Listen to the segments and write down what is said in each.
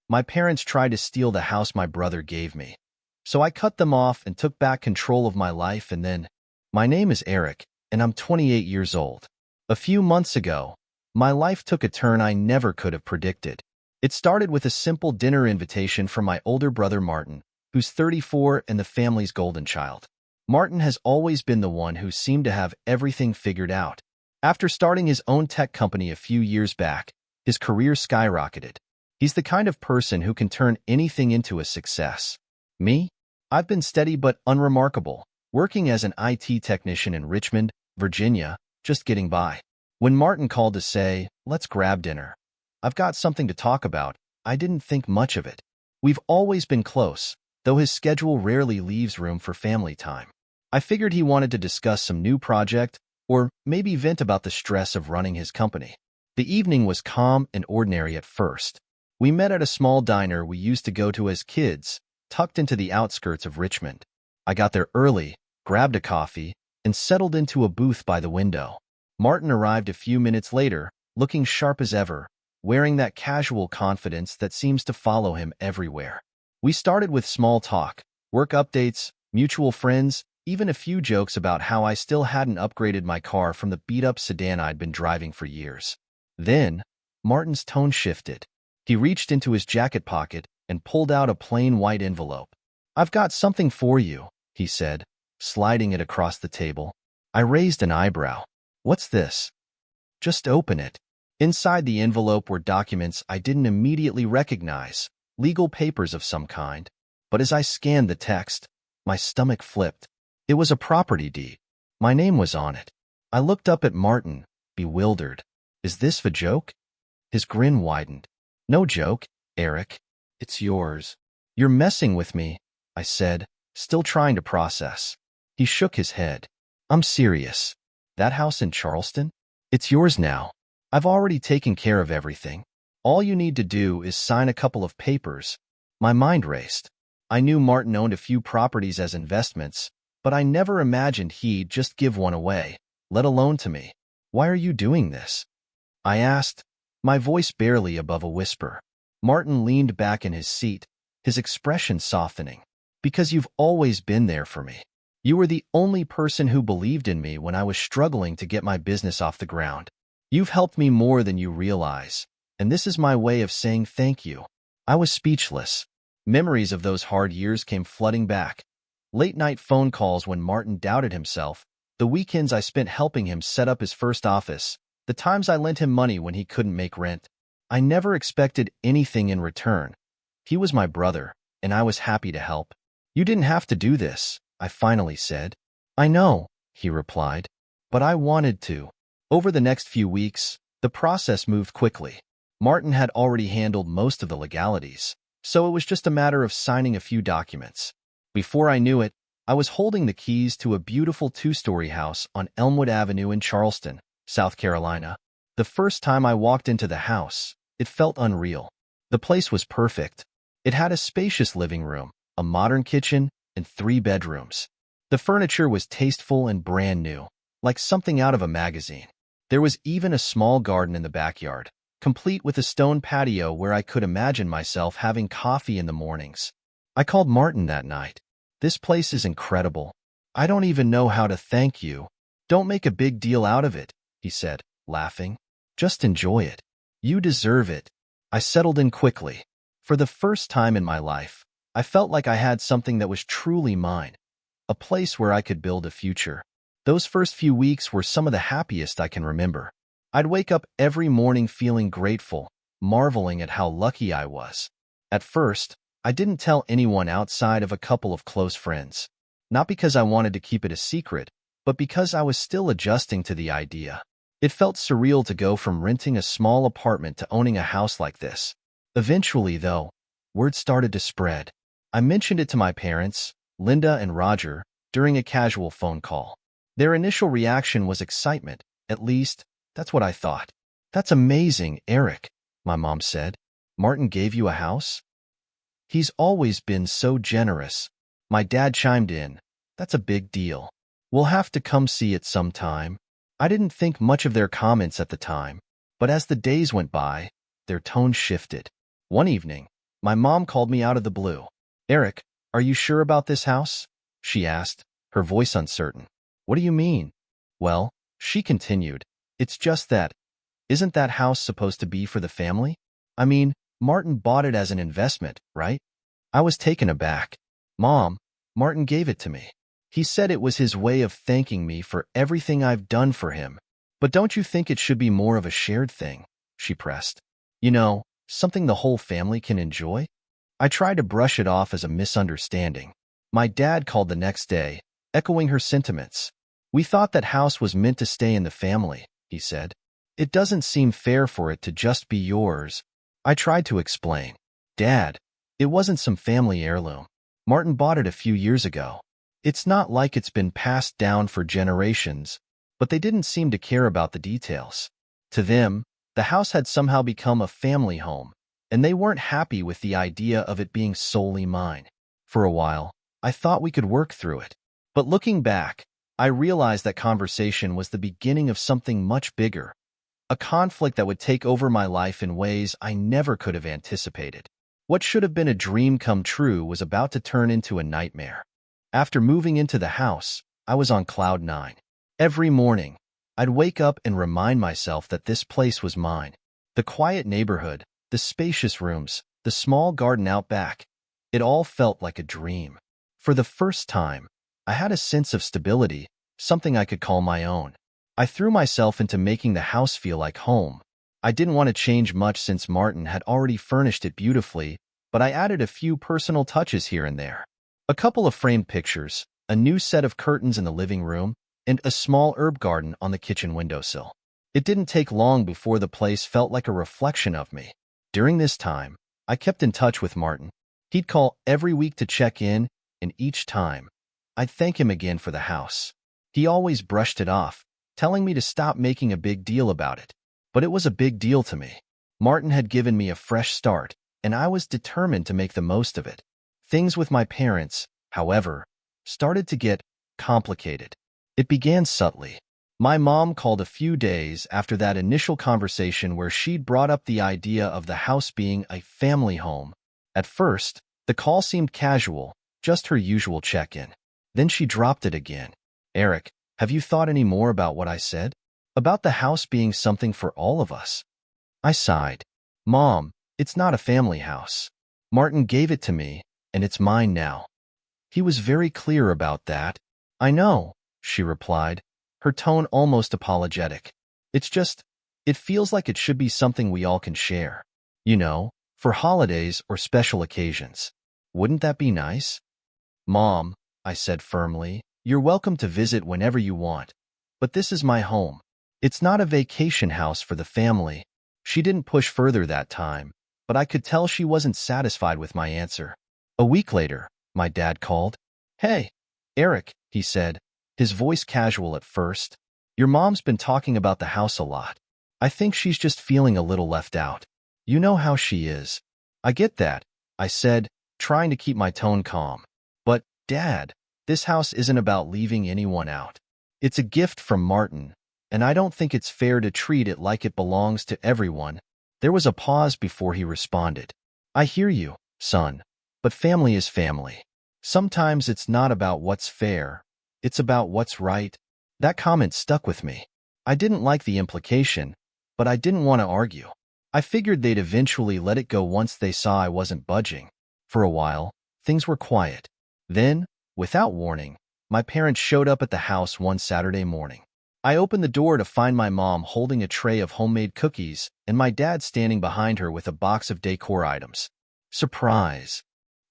My parents tried to steal the house my brother gave me. So I cut them off and took back control of my life, and then, my name is Eric, and I'm 28 years old. A few months ago, my life took a turn I never could have predicted. It started with a simple dinner invitation from my older brother Martin, who's 34 and the family's golden child. Martin has always been the one who seemed to have everything figured out. After starting his own tech company a few years back, his career skyrocketed. He's the kind of person who can turn anything into a success. Me? I've been steady but unremarkable, working as an IT technician in Richmond, Virginia, just getting by. When Martin called to say, "Let's grab dinner. I've got something to talk about," I didn't think much of it. We've always been close, though his schedule rarely leaves room for family time. I figured he wanted to discuss some new project, or maybe vent about the stress of running his company. The evening was calm and ordinary at first. We met at a small diner we used to go to as kids, tucked into the outskirts of Richmond. I got there early, grabbed a coffee, and settled into a booth by the window. Martin arrived a few minutes later, looking sharp as ever, wearing that casual confidence that seems to follow him everywhere. We started with small talk, work updates, mutual friends, even a few jokes about how I still hadn't upgraded my car from the beat-up sedan I'd been driving for years. Then, Martin's tone shifted. He reached into his jacket pocket and pulled out a plain white envelope. "I've got something for you," he said, sliding it across the table. I raised an eyebrow. "What's this?" "Just open it." Inside the envelope were documents I didn't immediately recognize, legal papers of some kind. But as I scanned the text, my stomach flipped. It was a property deed. My name was on it. I looked up at Martin, bewildered. "Is this a joke?" His grin widened. "No joke, Eric. It's yours." "You're messing with me," I said, still trying to process. He shook his head. "I'm serious. That house in Charleston? It's yours now. I've already taken care of everything. All you need to do is sign a couple of papers." My mind raced. I knew Martin owned a few properties as investments, but I never imagined he'd just give one away, let alone to me. "Why are you doing this?" I asked, my voice barely above a whisper. Martin leaned back in his seat, his expression softening. "Because you've always been there for me. You were the only person who believed in me when I was struggling to get my business off the ground. You've helped me more than you realize, and this is my way of saying thank you." I was speechless. Memories of those hard years came flooding back. Late-night phone calls when Martin doubted himself, the weekends I spent helping him set up his first office, the times I lent him money when he couldn't make rent. I never expected anything in return. He was my brother, and I was happy to help. "You didn't have to do this," I finally said. "I know," he replied, "but I wanted to." Over the next few weeks, the process moved quickly. Martin had already handled most of the legalities, so it was just a matter of signing a few documents. Before I knew it, I was holding the keys to a beautiful two-story house on Elmwood Avenue in Charleston, South Carolina. The first time I walked into the house, it felt unreal. The place was perfect. It had a spacious living room, a modern kitchen, and 3 bedrooms. The furniture was tasteful and brand new, like something out of a magazine. There was even a small garden in the backyard, complete with a stone patio where I could imagine myself having coffee in the mornings. I called Martin that night. "This place is incredible. I don't even know how to thank you." "Don't make a big deal out of it," he said, laughing. "Just enjoy it. You deserve it." I settled in quickly. For the first time in my life, I felt like I had something that was truly mine, a place where I could build a future. Those first few weeks were some of the happiest I can remember. I'd wake up every morning feeling grateful, marveling at how lucky I was. At first, I didn't tell anyone outside of a couple of close friends. Not because I wanted to keep it a secret, but because I was still adjusting to the idea. It felt surreal to go from renting a small apartment to owning a house like this. Eventually, though, word started to spread. I mentioned it to my parents, Linda and Roger, during a casual phone call. Their initial reaction was excitement, at least, that's what I thought. "That's amazing, Eric," my mom said. "Martin gave you a house?" "He's always been so generous." My dad chimed in. "That's a big deal. We'll have to come see it sometime." I didn't think much of their comments at the time, but as the days went by, their tone shifted. One evening, My mom called me out of the blue. Eric, are you sure about this house? She asked, her voice uncertain. What do you mean? Well, she continued, it's just that, isn't that house supposed to be for the family? I mean, Martin bought it as an investment, right? I was taken aback. Mom, Martin gave it to me. He said it was his way of thanking me for everything I've done for him. But don't you think it should be more of a shared thing? She pressed. You know, something the whole family can enjoy? I tried to brush it off as a misunderstanding. My dad called the next day, echoing her sentiments. We thought that house was meant to stay in the family, he said. It doesn't seem fair for it to just be yours. I tried to explain. Dad, it wasn't some family heirloom. Martin bought it a few years ago. It's not like it's been passed down for generations, but they didn't seem to care about the details. To them, the house had somehow become a family home, and they weren't happy with the idea of it being solely mine. For a while, I thought we could work through it. But looking back, I realized that conversation was the beginning of something much bigger, a conflict that would take over my life in ways I never could have anticipated. What should have been a dream come true was about to turn into a nightmare. After moving into the house, I was on cloud 9. Every morning, I'd wake up and remind myself that this place was mine. The quiet neighborhood, the spacious rooms, the small garden out back, it all felt like a dream. For the first time, I had a sense of stability, something I could call my own. I threw myself into making the house feel like home. I didn't want to change much since Martin had already furnished it beautifully, but I added a few personal touches here and there. A couple of framed pictures, a new set of curtains in the living room, and a small herb garden on the kitchen windowsill. It didn't take long before the place felt like a reflection of me. During this time, I kept in touch with Martin. He'd call every week to check in, and each time, I'd thank him again for the house. He always brushed it off, telling me to stop making a big deal about it. But it was a big deal to me. Martin had given me a fresh start, and I was determined to make the most of it. Things with my parents, however, started to get complicated. It began subtly. My mom called a few days after that initial conversation where she'd brought up the idea of the house being a family home. At first, the call seemed casual, just her usual check-in. Then she dropped it again. Eric, have you thought any more about what I said? About the house being something for all of us? I sighed. Mom, it's not a family house. Martin gave it to me, and it's mine now. He was very clear about that. I know, she replied, her tone almost apologetic. It's just, it feels like it should be something we all can share. You know, for holidays or special occasions. Wouldn't that be nice? Mom, I said firmly, you're welcome to visit whenever you want. But this is my home. It's not a vacation house for the family. She didn't push further that time, but I could tell she wasn't satisfied with my answer. A week later, my dad called. Hey, Eric, he said, his voice casual at first. Your mom's been talking about the house a lot. I think she's just feeling a little left out. You know how she is. I get that, I said, trying to keep my tone calm. But, Dad, this house isn't about leaving anyone out. It's a gift from Martin, and I don't think it's fair to treat it like it belongs to everyone. There was a pause before he responded. I hear you, son, but family is family. Sometimes it's not about what's fair, it's about what's right. That comment stuck with me. I didn't like the implication, but I didn't want to argue. I figured they'd eventually let it go once they saw I wasn't budging. For a while, things were quiet. Then, without warning, my parents showed up at the house one Saturday morning. I opened the door to find my mom holding a tray of homemade cookies and my dad standing behind her with a box of decor items. Surprise,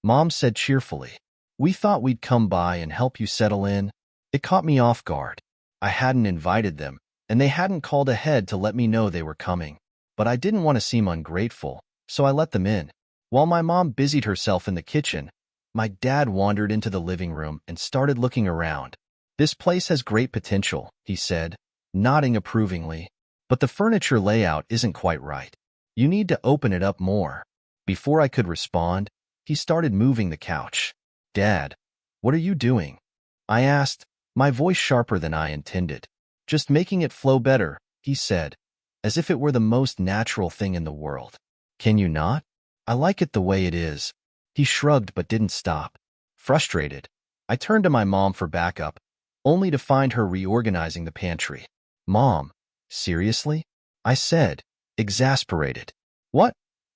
Mom said cheerfully. We thought we'd come by and help you settle in. It caught me off guard. I hadn't invited them, and they hadn't called ahead to let me know they were coming. But I didn't want to seem ungrateful, so I let them in. While my mom busied herself in the kitchen, my dad wandered into the living room and started looking around. This place has great potential, he said, nodding approvingly. But the furniture layout isn't quite right. You need to open it up more. Before I could respond, he started moving the couch. Dad, what are you doing? I asked, my voice sharper than I intended. Just making it flow better, he said, as if it were the most natural thing in the world. Can you not? I like it the way it is. He shrugged but didn't stop. Frustrated, I turned to my mom for backup, only to find her reorganizing the pantry. Mom, seriously? I said, exasperated. What?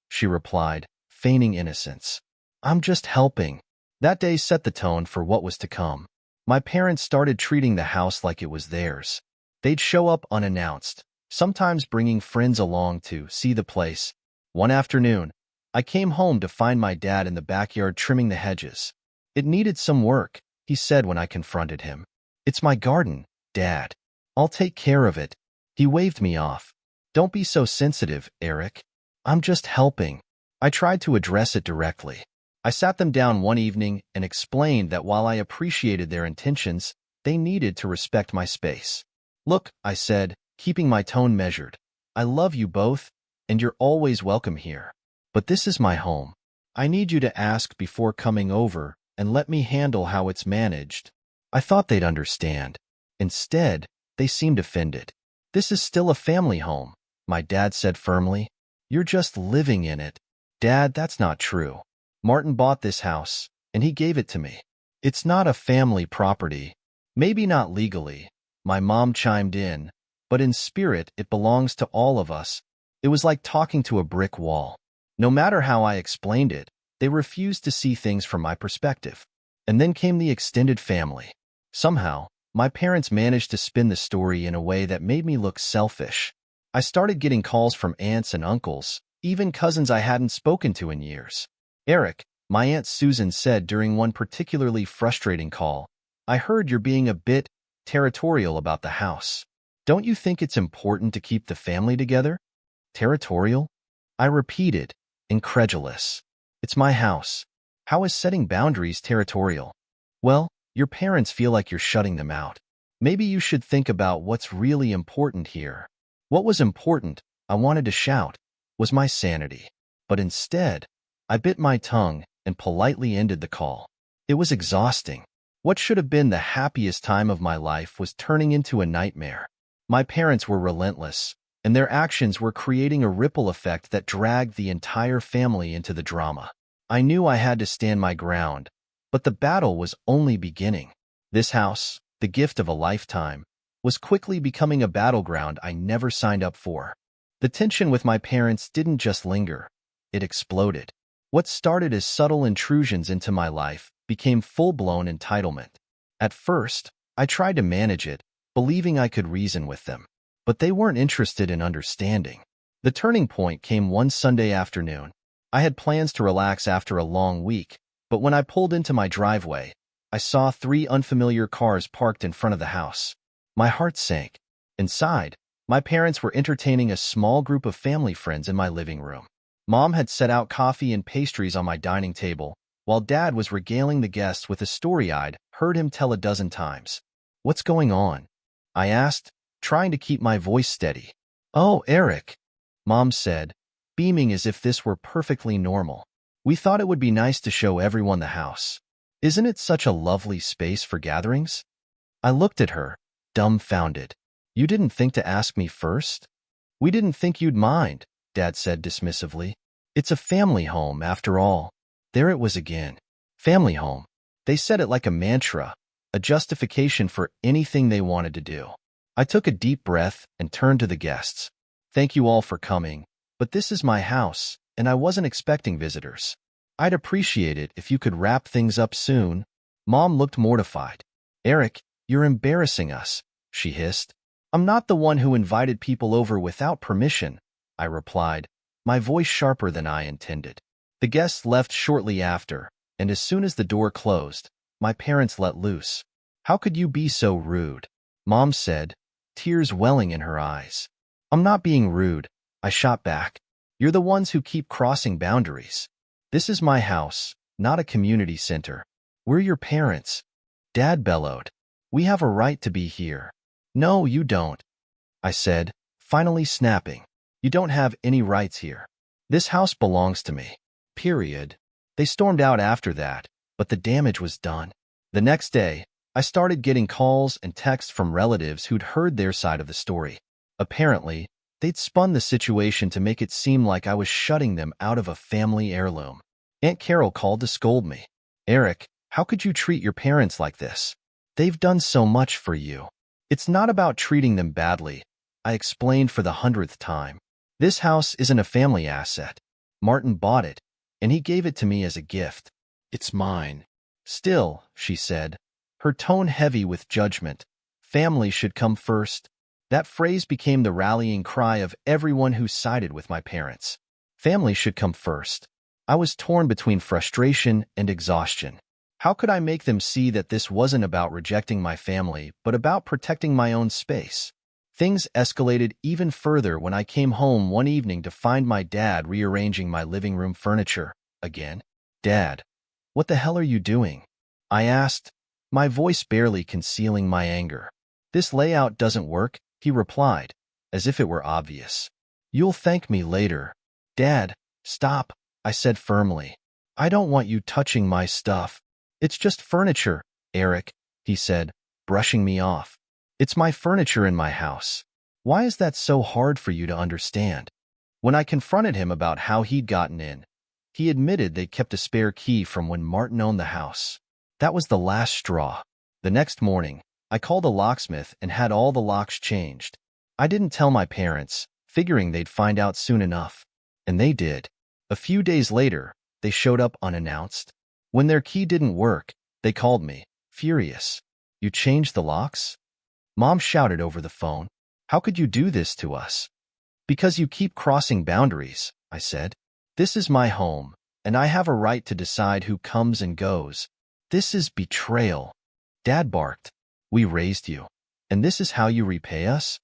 She replied, feigning innocence. I'm just helping. That day set the tone for what was to come. My parents started treating the house like it was theirs. They'd show up unannounced, sometimes bringing friends along to see the place. One afternoon, I came home to find my dad in the backyard trimming the hedges. It needed some work, he said when I confronted him. It's my garden, Dad. I'll take care of it. He waved me off. Don't be so sensitive, Eric. I'm just helping. I tried to address it directly. I sat them down one evening and explained that while I appreciated their intentions, they needed to respect my space. Look, I said, keeping my tone measured. I love you both, and you're always welcome here. But this is my home. I need you to ask before coming over and let me handle how it's managed. I thought they'd understand. Instead, they seemed offended. This is still a family home, my dad said firmly. You're just living in it. Dad, that's not true. Martin bought this house, and he gave it to me. It's not a family property. Maybe not legally, my mom chimed in, but in spirit it belongs to all of us. It was like talking to a brick wall. No matter how I explained it, they refused to see things from my perspective. And then came the extended family. Somehow, my parents managed to spin the story in a way that made me look selfish. I started getting calls from aunts and uncles, even cousins I hadn't spoken to in years. Eric, my Aunt Susan said during one particularly frustrating call, I heard you're being a bit territorial about the house. Don't you think it's important to keep the family together? Territorial? I repeated, incredulous. It's my house. How is setting boundaries territorial? Well, your parents feel like you're shutting them out. Maybe you should think about what's really important here. What was important, I wanted to shout, was my sanity. But instead, I bit my tongue and politely ended the call. It was exhausting. What should have been the happiest time of my life was turning into a nightmare. My parents were relentless, and their actions were creating a ripple effect that dragged the entire family into the drama. I knew I had to stand my ground, but the battle was only beginning. This house, the gift of a lifetime, was quickly becoming a battleground I never signed up for. The tension with my parents didn't just linger, it exploded. What started as subtle intrusions into my life became full-blown entitlement. At first, I tried to manage it, believing I could reason with them. But they weren't interested in understanding. The turning point came one Sunday afternoon. I had plans to relax after a long week, but when I pulled into my driveway, I saw 3 unfamiliar cars parked in front of the house. My heart sank. Inside, my parents were entertaining a small group of family friends in my living room. Mom had set out coffee and pastries on my dining table, while Dad was regaling the guests with a story I'd heard him tell a dozen times. What's going on? I asked, trying to keep my voice steady. Oh, Eric, Mom said, beaming as if this were perfectly normal. We thought it would be nice to show everyone the house. Isn't it such a lovely space for gatherings? I looked at her, dumbfounded. You didn't think to ask me first? We didn't think you'd mind, Dad said dismissively. It's a family home, after all. There it was again. Family home. They said it like a mantra, a justification for anything they wanted to do. I took a deep breath and turned to the guests. Thank you all for coming, but this is my house, and I wasn't expecting visitors. I'd appreciate it if you could wrap things up soon. Mom looked mortified. Eric, you're embarrassing us, she hissed. I'm not the one who invited people over without permission, I replied, my voice sharper than I intended. The guests left shortly after, and as soon as the door closed, my parents let loose. How could you be so rude? Mom said, tears welling in her eyes. I'm not being rude, I shot back. You're the ones who keep crossing boundaries. This is my house, not a community center. We're your parents. Dad bellowed. We have a right to be here. No, you don't, I said, finally snapping. You don't have any rights here. This house belongs to me. Period. They stormed out after that, but the damage was done. The next day, I started getting calls and texts from relatives who'd heard their side of the story. Apparently, They'd spun the situation to make it seem like I was shutting them out of a family heirloom. Aunt Carol called to scold me. Eric, how could you treat your parents like this? They've done so much for you. It's not about treating them badly, I explained for the 100th time. This house isn't a family asset. Martin bought it, and he gave it to me as a gift. It's mine. Still, she said, her tone heavy with judgment, family should come first. That phrase became the rallying cry of everyone who sided with my parents. Family should come first. I was torn between frustration and exhaustion. How could I make them see that this wasn't about rejecting my family, but about protecting my own space? Things escalated even further when I came home one evening to find my dad rearranging my living room furniture again. Dad, what the hell are you doing? I asked, my voice barely concealing my anger. This layout doesn't work, he replied, as if it were obvious. You'll thank me later. Dad, stop, I said firmly. I don't want you touching my stuff. It's just furniture, Eric, he said, brushing me off. It's my furniture in my house. Why is that so hard for you to understand? When I confronted him about how he'd gotten in, he admitted they'd kept a spare key from when Martin owned the house. That was the last straw. The next morning, I called a locksmith and had all the locks changed. I didn't tell my parents, figuring they'd find out soon enough. And they did. A few days later, they showed up unannounced. When their key didn't work, they called me, furious. You changed the locks? Mom shouted over the phone. How could you do this to us? Because you keep crossing boundaries, I said. This is my home, and I have a right to decide who comes and goes. This is betrayal. Dad barked. We raised you, and this is how you repay us?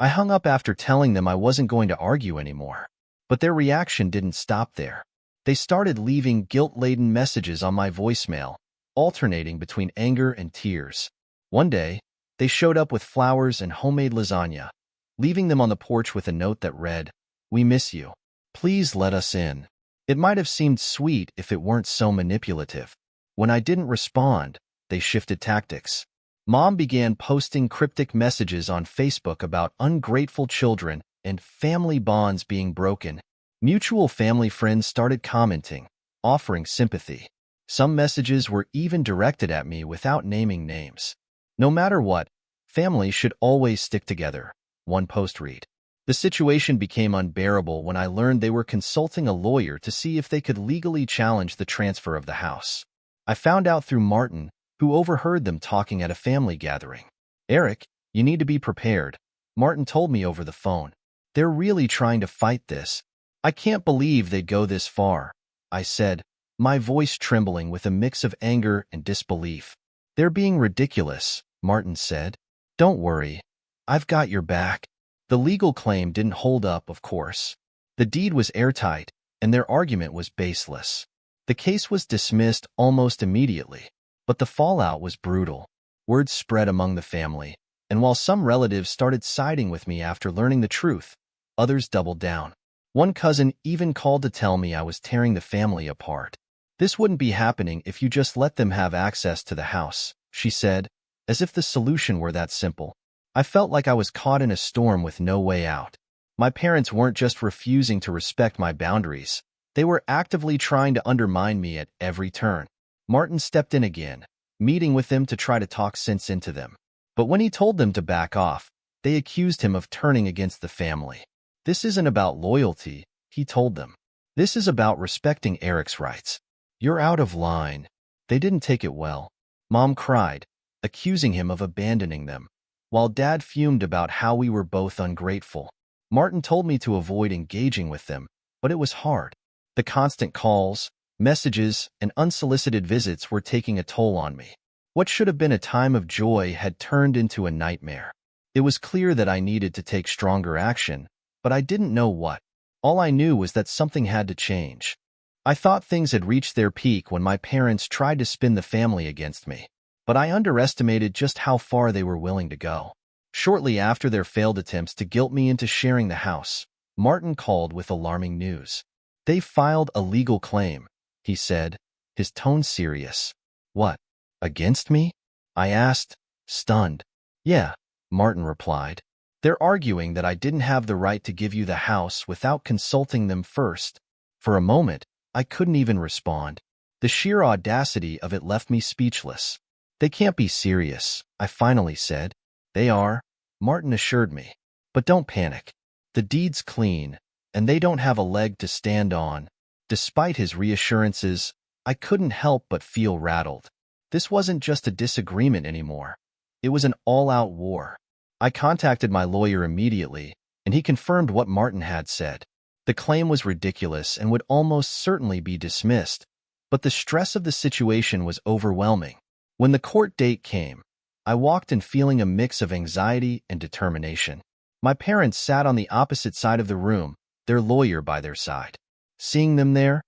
I hung up after telling them I wasn't going to argue anymore. But their reaction didn't stop there. They started leaving guilt-laden messages on my voicemail, alternating between anger and tears. One day, they showed up with flowers and homemade lasagna, leaving them on the porch with a note that read, "We miss you. Please let us in." It might have seemed sweet if it weren't so manipulative. When I didn't respond, they shifted tactics. Mom began posting cryptic messages on Facebook about ungrateful children and family bonds being broken. Mutual family friends started commenting, offering sympathy. Some messages were even directed at me without naming names. No matter what, family should always stick together, one post read. The situation became unbearable when I learned they were consulting a lawyer to see if they could legally challenge the transfer of the house. I found out through Martin, who overheard them talking at a family gathering. Eric, you need to be prepared, Martin told me over the phone. They're really trying to fight this. I can't believe they'd go this far, I said, my voice trembling with a mix of anger and disbelief. They're being ridiculous, Martin said. Don't worry. I've got your back. The legal claim didn't hold up, of course. The deed was airtight, and their argument was baseless. The case was dismissed almost immediately, but the fallout was brutal. Word spread among the family, and while some relatives started siding with me after learning the truth, others doubled down. One cousin even called to tell me I was tearing the family apart. This wouldn't be happening if you just let them have access to the house, she said, as if the solution were that simple. I felt like I was caught in a storm with no way out. My parents weren't just refusing to respect my boundaries. They were actively trying to undermine me at every turn. Martin stepped in again, meeting with them to try to talk sense into them. But when he told them to back off, they accused him of turning against the family. This isn't about loyalty, he told them. This is about respecting Eric's rights. You're out of line. They didn't take it well. Mom cried, accusing him of abandoning them, while Dad fumed about how we were both ungrateful. Martin told me to avoid engaging with them, but it was hard. The constant calls, messages, and unsolicited visits were taking a toll on me. What should have been a time of joy had turned into a nightmare. It was clear that I needed to take stronger action, but I didn't know what. All I knew was that something had to change. I thought things had reached their peak when my parents tried to spin the family against me, but I underestimated just how far they were willing to go. Shortly after their failed attempts to guilt me into sharing the house, Martin called with alarming news. They filed a legal claim, he said, his tone serious. What? Against me? I asked, stunned. Yeah, Martin replied. They're arguing that I didn't have the right to give you the house without consulting them first. For a moment, I couldn't even respond. The sheer audacity of it left me speechless. They can't be serious, I finally said. They are, Martin assured me. But don't panic. The deed's clean, and they don't have a leg to stand on. Despite his reassurances, I couldn't help but feel rattled. This wasn't just a disagreement anymore. It was an all-out war. I contacted my lawyer immediately, and he confirmed what Martin had said. The claim was ridiculous and would almost certainly be dismissed, but the stress of the situation was overwhelming. When the court date came, I walked in feeling a mix of anxiety and determination. My parents sat on the opposite side of the room, their lawyer by their side. Seeing them there,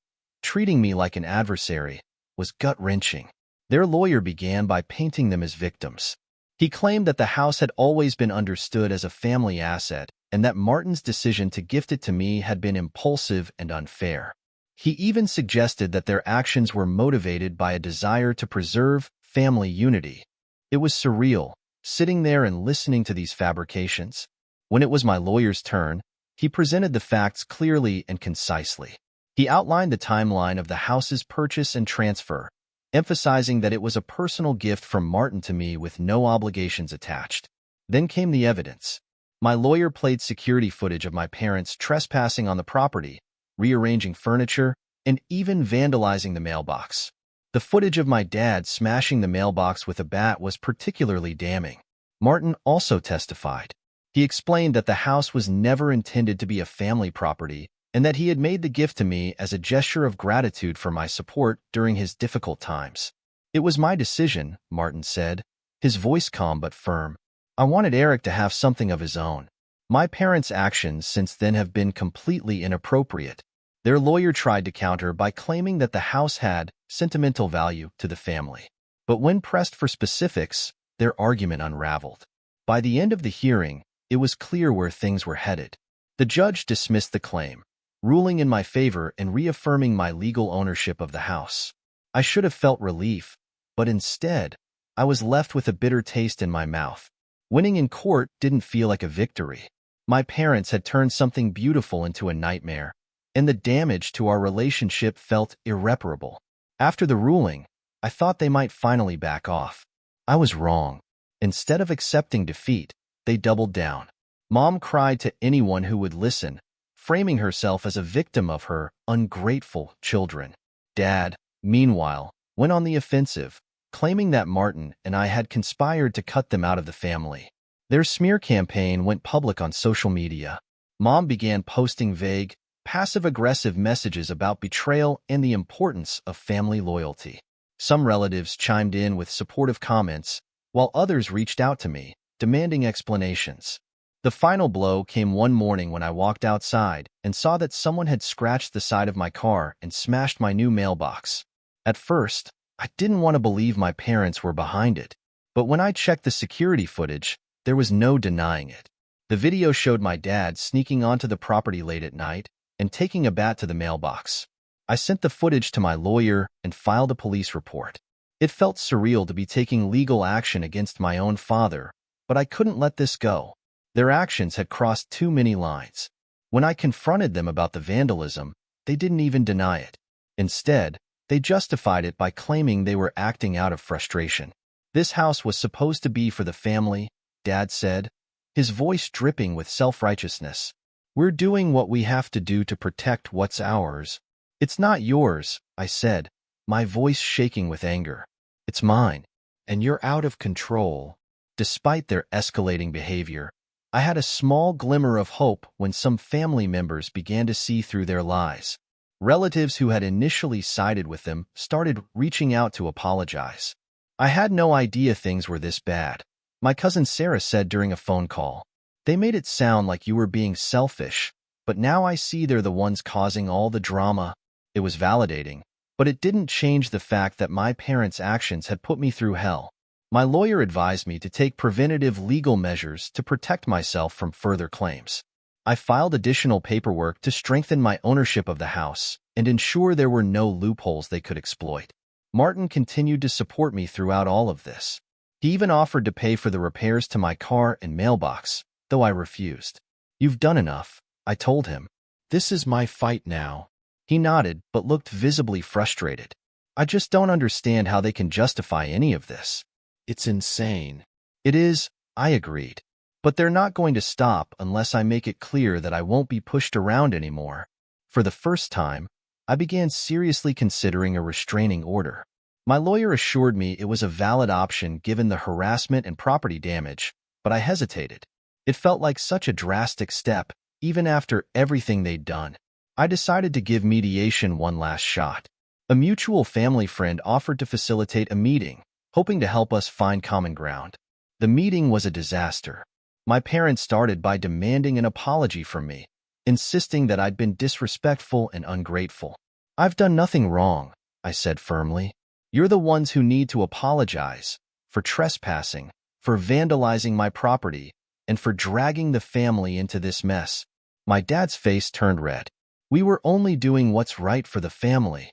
treating me like an adversary, was gut-wrenching. Their lawyer began by painting them as victims. He claimed that the house had always been understood as a family asset and that Martin's decision to gift it to me had been impulsive and unfair. He even suggested that their actions were motivated by a desire to preserve family unity. It was surreal, sitting there and listening to these fabrications. When it was my lawyer's turn, he presented the facts clearly and concisely. He outlined the timeline of the house's purchase and transfer, emphasizing that it was a personal gift from Martin to me with no obligations attached. Then came the evidence. My lawyer played security footage of my parents trespassing on the property, rearranging furniture, and even vandalizing the mailbox. The footage of my dad smashing the mailbox with a bat was particularly damning. Martin also testified. He explained that the house was never intended to be a family property and that he had made the gift to me as a gesture of gratitude for my support during his difficult times. It was my decision, Martin said, his voice calm but firm. I wanted Eric to have something of his own. My parents' actions since then have been completely inappropriate. Their lawyer tried to counter by claiming that the house had sentimental value to the family. But when pressed for specifics, their argument unraveled. By the end of the hearing, it was clear where things were headed. The judge dismissed the claim, ruling in my favor and reaffirming my legal ownership of the house. I should have felt relief, but instead, I was left with a bitter taste in my mouth. Winning in court didn't feel like a victory. My parents had turned something beautiful into a nightmare, and the damage to our relationship felt irreparable. After the ruling, I thought they might finally back off. I was wrong. Instead of accepting defeat, they doubled down. Mom cried to anyone who would listen, framing herself as a victim of her ungrateful children. Dad, meanwhile, went on the offensive, claiming that Martin and I had conspired to cut them out of the family. Their smear campaign went public on social media. Mom began posting vague, passive-aggressive messages about betrayal and the importance of family loyalty. Some relatives chimed in with supportive comments, while others reached out to me, demanding explanations. The final blow came one morning when I walked outside and saw that someone had scratched the side of my car and smashed my new mailbox. At first, I didn't want to believe my parents were behind it, but when I checked the security footage, there was no denying it. The video showed my dad sneaking onto the property late at night and taking a bat to the mailbox. I sent the footage to my lawyer and filed a police report. It felt surreal to be taking legal action against my own father, but I couldn't let this go. Their actions had crossed too many lines. When I confronted them about the vandalism, they didn't even deny it. Instead, they justified it by claiming they were acting out of frustration. This house was supposed to be for the family, Dad said, his voice dripping with self-righteousness. We're doing what we have to do to protect what's ours. It's not yours, I said, my voice shaking with anger. It's mine, and you're out of control. Despite their escalating behavior, I had a small glimmer of hope when some family members began to see through their lies. Relatives who had initially sided with them started reaching out to apologize. I had no idea things were this bad. My cousin Sarah said during a phone call, "They made it sound like you were being selfish, but now I see they're the ones causing all the drama." It was validating, but it didn't change the fact that my parents' actions had put me through hell. My lawyer advised me to take preventative legal measures to protect myself from further claims. I filed additional paperwork to strengthen my ownership of the house and ensure there were no loopholes they could exploit. Martin continued to support me throughout all of this. He even offered to pay for the repairs to my car and mailbox, though I refused. "You've done enough," I told him. "This is my fight now." He nodded, but looked visibly frustrated. "I just don't understand how they can justify any of this. It's insane." "It is," I agreed. "But they're not going to stop unless I make it clear that I won't be pushed around anymore." For the first time, I began seriously considering a restraining order. My lawyer assured me it was a valid option given the harassment and property damage, but I hesitated. It felt like such a drastic step, even after everything they'd done. I decided to give mediation one last shot. A mutual family friend offered to facilitate a meeting, hoping to help us find common ground. The meeting was a disaster. My parents started by demanding an apology from me, insisting that I'd been disrespectful and ungrateful. "I've done nothing wrong," I said firmly. "You're the ones who need to apologize for trespassing, for vandalizing my property, and for dragging the family into this mess." My dad's face turned red. "We were only doing what's right for the family."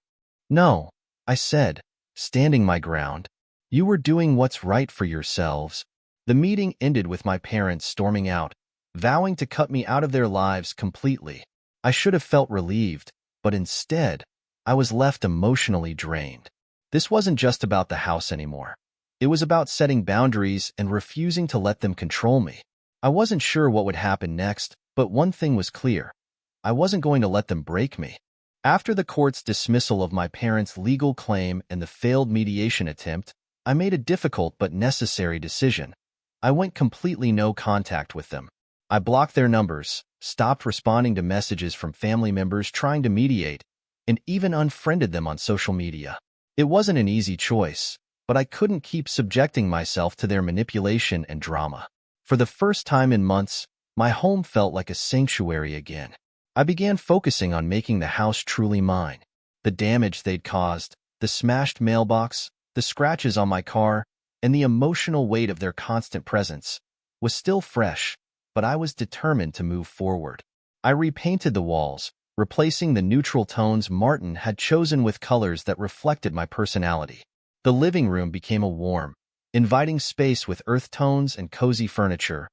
"No," I said, standing my ground. "You were doing what's right for yourselves." The meeting ended with my parents storming out, vowing to cut me out of their lives completely. I should have felt relieved, but instead, I was left emotionally drained. This wasn't just about the house anymore. It was about setting boundaries and refusing to let them control me. I wasn't sure what would happen next, but one thing was clear. I wasn't going to let them break me. After the court's dismissal of my parents' legal claim and the failed mediation attempt, I made a difficult but necessary decision. I went completely no contact with them. I blocked their numbers, stopped responding to messages from family members trying to mediate, and even unfriended them on social media. It wasn't an easy choice, but I couldn't keep subjecting myself to their manipulation and drama. For the first time in months, my home felt like a sanctuary again. I began focusing on making the house truly mine. The damage they'd caused, the smashed mailbox, the scratches on my car, and the emotional weight of their constant presence was still fresh, but I was determined to move forward. I repainted the walls, replacing the neutral tones Martin had chosen with colors that reflected my personality. The living room became a warm, inviting space with earth tones and cozy furniture,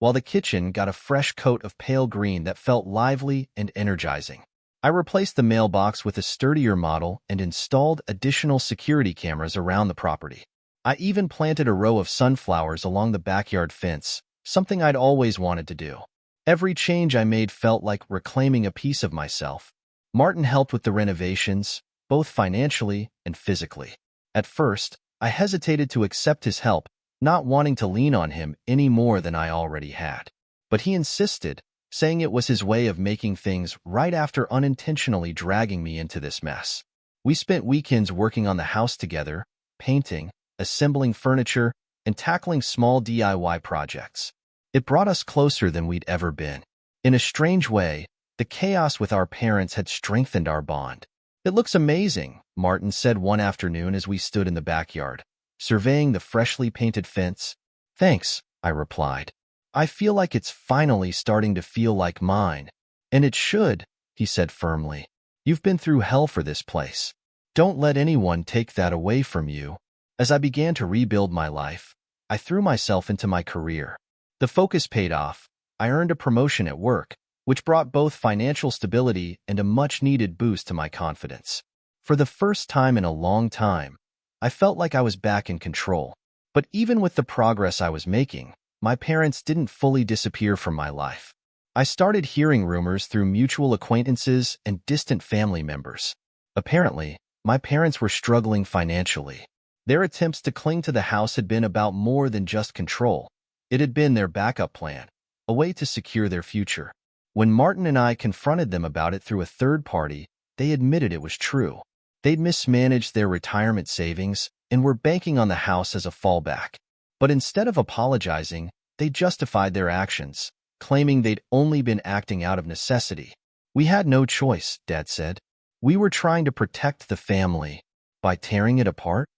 while the kitchen got a fresh coat of pale green that felt lively and energizing. I replaced the mailbox with a sturdier model and installed additional security cameras around the property. I even planted a row of sunflowers along the backyard fence, something I'd always wanted to do. Every change I made felt like reclaiming a piece of myself. Martin helped with the renovations, both financially and physically. At first, I hesitated to accept his help, not wanting to lean on him any more than I already had. But he insisted, saying it was his way of making things right after unintentionally dragging me into this mess. We spent weekends working on the house together, painting, assembling furniture, and tackling small DIY projects. It brought us closer than we'd ever been. In a strange way, the chaos with our parents had strengthened our bond. "It looks amazing," Martin said one afternoon as we stood in the backyard, surveying the freshly painted fence. "Thanks," I replied. "I feel like it's finally starting to feel like mine." "And it should," he said firmly. "You've been through hell for this place. Don't let anyone take that away from you." As I began to rebuild my life, I threw myself into my career. The focus paid off. I earned a promotion at work, which brought both financial stability and a much-needed boost to my confidence. For the first time in a long time, I felt like I was back in control. But even with the progress I was making, my parents didn't fully disappear from my life. I started hearing rumors through mutual acquaintances and distant family members. Apparently, my parents were struggling financially. Their attempts to cling to the house had been about more than just control. It had been their backup plan, a way to secure their future. When Martin and I confronted them about it through a third party, they admitted it was true. They'd mismanaged their retirement savings and were banking on the house as a fallback. But instead of apologizing, they justified their actions, claiming they'd only been acting out of necessity. "We had no choice," Dad said. "We were trying to protect the family. By tearing it apart?"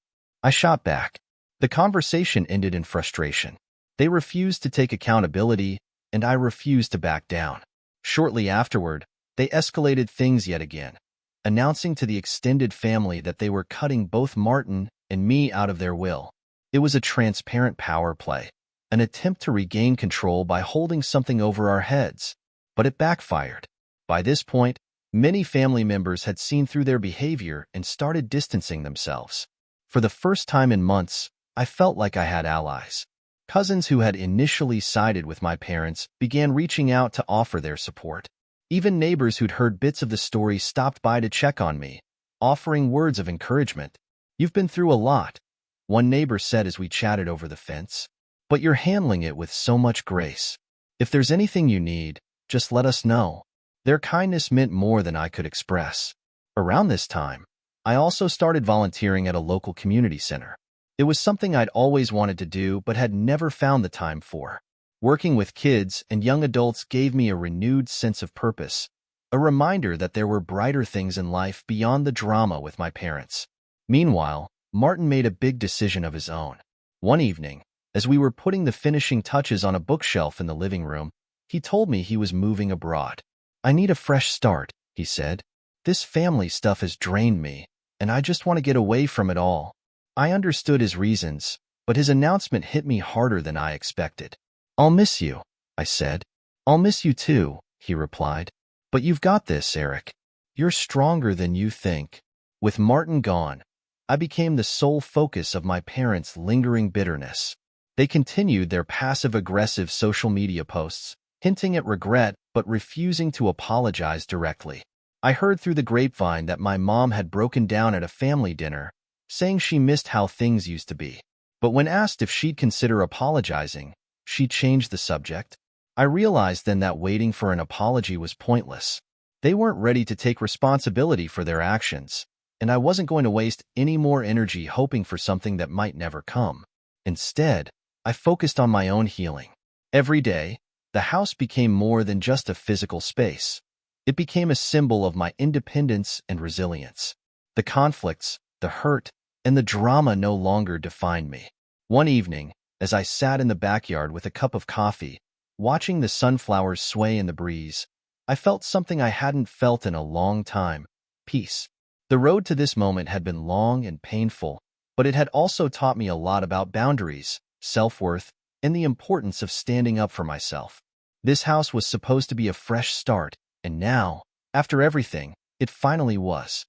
I shot back. The conversation ended in frustration. They refused to take accountability, and I refused to back down. Shortly afterward, they escalated things yet again, announcing to the extended family that they were cutting both Martin and me out of their will. It was a transparent power play. an attempt to regain control by holding something over our heads, but it backfired. By this point, many family members had seen through their behavior and started distancing themselves. For the first time in months, I felt like I had allies. Cousins who had initially sided with my parents began reaching out to offer their support. Even neighbors who'd heard bits of the story stopped by to check on me, offering words of encouragement. "You've been through a lot," one neighbor said as we chatted over the fence, "but you're handling it with so much grace. If there's anything you need, just let us know." Their kindness meant more than I could express. Around this time, I also started volunteering at a local community center. It was something I'd always wanted to do but had never found the time for. Working with kids and young adults gave me a renewed sense of purpose, a reminder that there were brighter things in life beyond the drama with my parents. Meanwhile, Martin made a big decision of his own. One evening, as we were putting the finishing touches on a bookshelf in the living room, he told me he was moving abroad. "I need a fresh start," he said. "This family stuff has drained me, and I just want to get away from it all." I understood his reasons, but his announcement hit me harder than I expected. "I'll miss you," I said. "I'll miss you too," he replied. "But you've got this, Eric. You're stronger than you think." With Martin gone, I became the sole focus of my parents' lingering bitterness. They continued their passive-aggressive social media posts, hinting at regret but refusing to apologize directly. I heard through the grapevine that my mom had broken down at a family dinner, saying she missed how things used to be. But when asked if she'd consider apologizing, she changed the subject. I realized then that waiting for an apology was pointless. They weren't ready to take responsibility for their actions, and I wasn't going to waste any more energy hoping for something that might never come. Instead, I focused on my own healing. Every day, the house became more than just a physical space. It became a symbol of my independence and resilience. The conflicts, the hurt, and the drama no longer defined me. One evening, as I sat in the backyard with a cup of coffee, watching the sunflowers sway in the breeze, I felt something I hadn't felt in a long time: peace. The road to this moment had been long and painful, but it had also taught me a lot about boundaries, self-worth, and the importance of standing up for myself. This house was supposed to be a fresh start, and now, after everything, it finally was.